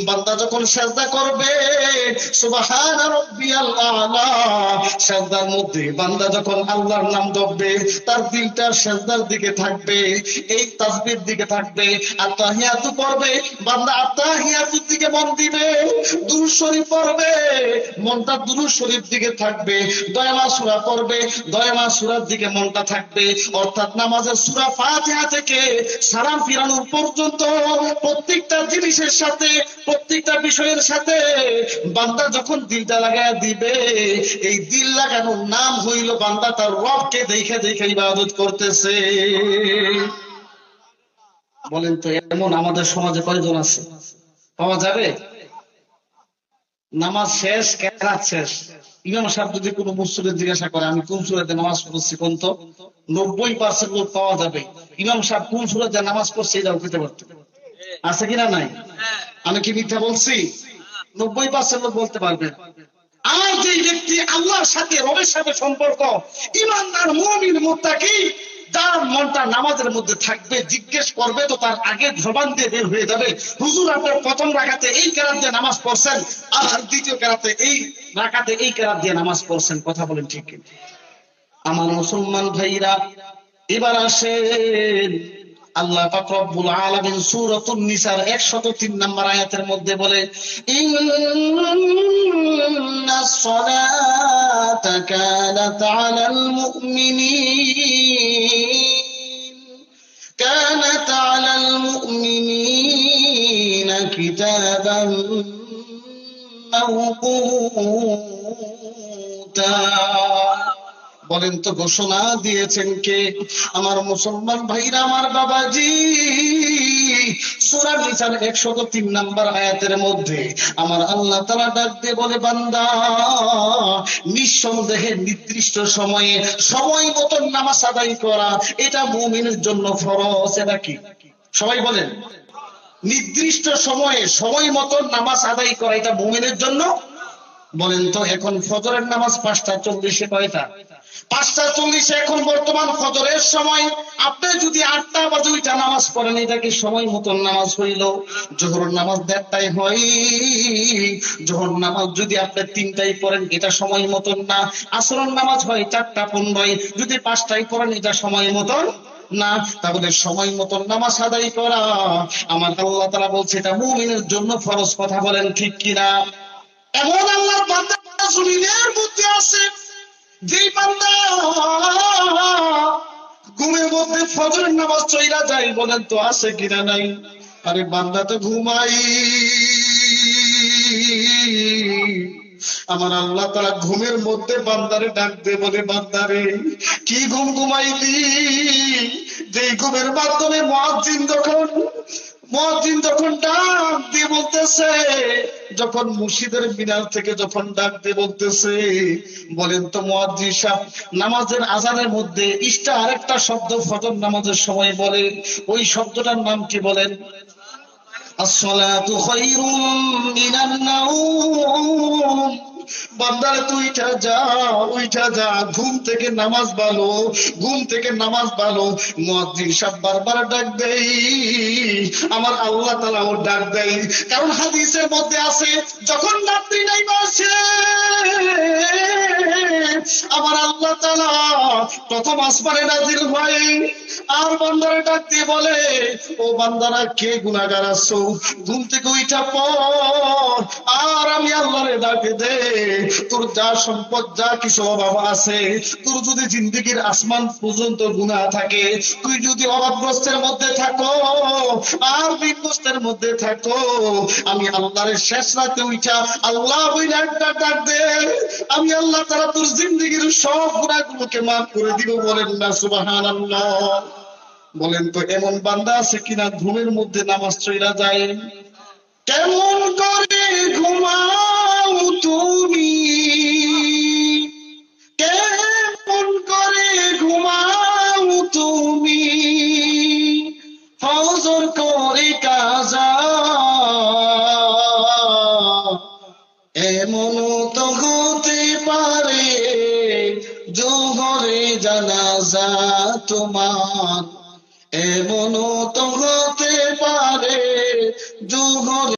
বান্দা যখন সিজদা করবে সুবহান রাব্বিয়াল আলা, সিজদার মধ্যে বান্দা যখন আল্লাহর নাম জপবে তার দিলটা সিজদার দিকে থাকবে, এই তাসবিহর দিকে থাকবে। আত্তাহিয়াতু পড়বে বান্দা, আত্তাহিয়াতুর দিকে মন দিবে। দুরূদ শরীফ পড়বে, মনটা দুরূদ শরীফ দিকে থাকবে। দয়ামা সূরা পড়বে, দয়ামা সূরার দিকে মনটা থাকবে। অর্থাৎ নামাজের সূরা ফাতিহা থেকে সালাম ফিরানোর পর্যন্ত প্রত্যেকটা জিনিসের সাথে, প্রত্যেকটা বিষয়ের সাথে বান্দা যখন দিলটা লাগায় দিবে, এই দিল লাগানোর নাম হইল বান্দা তার রবকে দেখে দেখে ইবাদত করতেছে। বলেন তো এমন আমাদের সমাজে কয়জন আছে? পাওয়া যাবে? নামাজ শেষ, কেরাত শেষ, ইমাম সাহেব যদি কোনো মুসল্লি জিজ্ঞাসা করে আমি কোন সূরাতে নামাজ পড়ছি কোন, তো 90% লোক পাওয়া যাবে ইমাম সাহেব কোন সূরাতে নামাজ পড়ছে এটাও পেতে পারত। আছে কিনা নাই? আমি কি মিথ্যা বলছি? 90% লোক বলতে পারবে। আর যে ব্যক্তি আল্লাহর সাথে, রবের সাথে সম্পর্ক, ঈমানদার, মুমিন, মুত্তাকি, যার মনটা নামাজের মধ্যে থাকবে, জিজ্ঞেস করবে তো তার আগে জবান দিয়ে বের হয়ে যাবে, হুজুর আপনার প্রথম রাকাতে এই কেরাত দিয়ে নামাজ পড়ছেন, আর দ্বিতীয় কেরাতে এই রাকাতে এই কেরাত দিয়ে নামাজ পড়ছেন। কথা বলেন ঠিক কিনা? আমার মুসলমান ভাইরা, এবার আসেন আল্লাহ পাক রব্বুল আলামিন সূরাতুন নিসার 103 নম্বর আয়াতের মধ্যে বলে, ইন্নাস সালাতা কানাত আলাল মুমিনিনা কিতাবান মাওকুতা। বলেন তো ঘোষণা দিয়েছেন কে? আমার মুসলমান ভাইরা, আমার বাবাজি, সূরা নিসার 103 নম্বর আয়াতের মধ্যে আমার আল্লাহ তাআলা ডাক দিয়ে বলে, বান্দা নিঃসন্দেহে নির্দিষ্ট সময়ে সময় মতো নামাজ আদায় করা এটা মুমিনের জন্য ফরজ। এটা কি? সবাই বলেন, নির্দিষ্ট সময়ে সময় মতো নামাজ আদায় করা এটা মুমিনের জন্য। বলেন তো এখন ফজরের নামাজ 5:40 কয়টা? 5:40 এখন বর্তমান ফজরের সময়। আপনি যদি 8টা বাজে ওইটা নামাজ পড়েন, এটা কি সময় মতন নামাজ হইল? জোহরের নামাজ 1:30টায় হয়, জোহর নামাজ যদি আপনি 3টায় পড়েন এটা সময় মতন না। আসরের নামাজ হয় 4:15, যদি 5টায় পড়েন এটা সময় মতন না। তাহলে সময় মতন নামাজ আদায় করা আমার আল্লাহ তাআলা বলছে এটা মুমিনের জন্য ফরজ। কথা বলেন ঠিক কিনা? এমন আল্লাহর বান্দা জমিনের মধ্যে আছে যেই বান্দা ঘুমের মধ্যে ফজরের নামাজ চইলা যায়। বলেন তো আছে কিনা নাই? আরে বান্দা তো ঘুমাই। আমার আল্লাহ তাআলা ঘুমের মধ্যে বান্দারে ডাক দে, বলে বান্দারে কি ঘুম ঘুমাইলি? যেই ঘুমের মাধ্যমে মুয়াজ্জিন যখন ডাক দিয়ে বলতেছে, যখন মসজিদের মিনার থেকে যখন ডাক দিয়ে বলতেছে, বলেন তো মুয়াজ্জিন সাহেব নামাজের আজানের মধ্যে ইষ্টা আরেকটা শব্দ ফজর নামাজের সময় বলে, ওই শব্দটার নাম কি বলেন? আসসালাতু খায়রুম মিনান নাওম। বান্দারে তুই উইঠা যা, ঘুম থেকে নামাজ ভালো, ঘুম থেকে নামাজ ভালো। মুয়াজ্জিন সাহেব বারবার ডাক দেই, আমার আল্লাহ তাআলা ও ডাক দেই। কারণ হাদিসের মধ্যে আছে যখন রাত্রি নাইবা আসে আমার আল্লাহ তাআলা প্রথম আসমানে নাজিল হয়, আর বান্দারে ডাক দিয়ে বলে, ও বান্দারা কে গুনাহগার আছো, ঘুম থেকে উইঠা পড়। আর আমি আল্লাহরে ডাকে দে, তোর যা সম্পদ যা কিছু অভাব আছে, তোর যদি জিন্দেগির আসমান পর্যন্ত গুনাহ থাকে, তুই যদি অভাবগ্রস্তের মধ্যে থাকো আর বিপদের মধ্যে থাকো, আমি আল্লাহরে শেষ রাতে উঠা আল্লাহ বইলা একটা ডাক দে, আমি আল্লাহ তাআলা তোর জিন্দেগির সব গুনাহগুলোকে মাফ করে দিব। বলেন না সুবহানাল্লাহ? বলেন তো এমন বান্দা আছে কিনা ঘুমের মধ্যে নামাজ চইলা যায়? কেমন করে ঘুমাও তুমি, কেমন করে ঘুমাও তুমি, ফজর করে কাজা, এমনও তো হতে পারে জোহরে জানাজা তোমার, এমনও তো হতে পারে জোহরে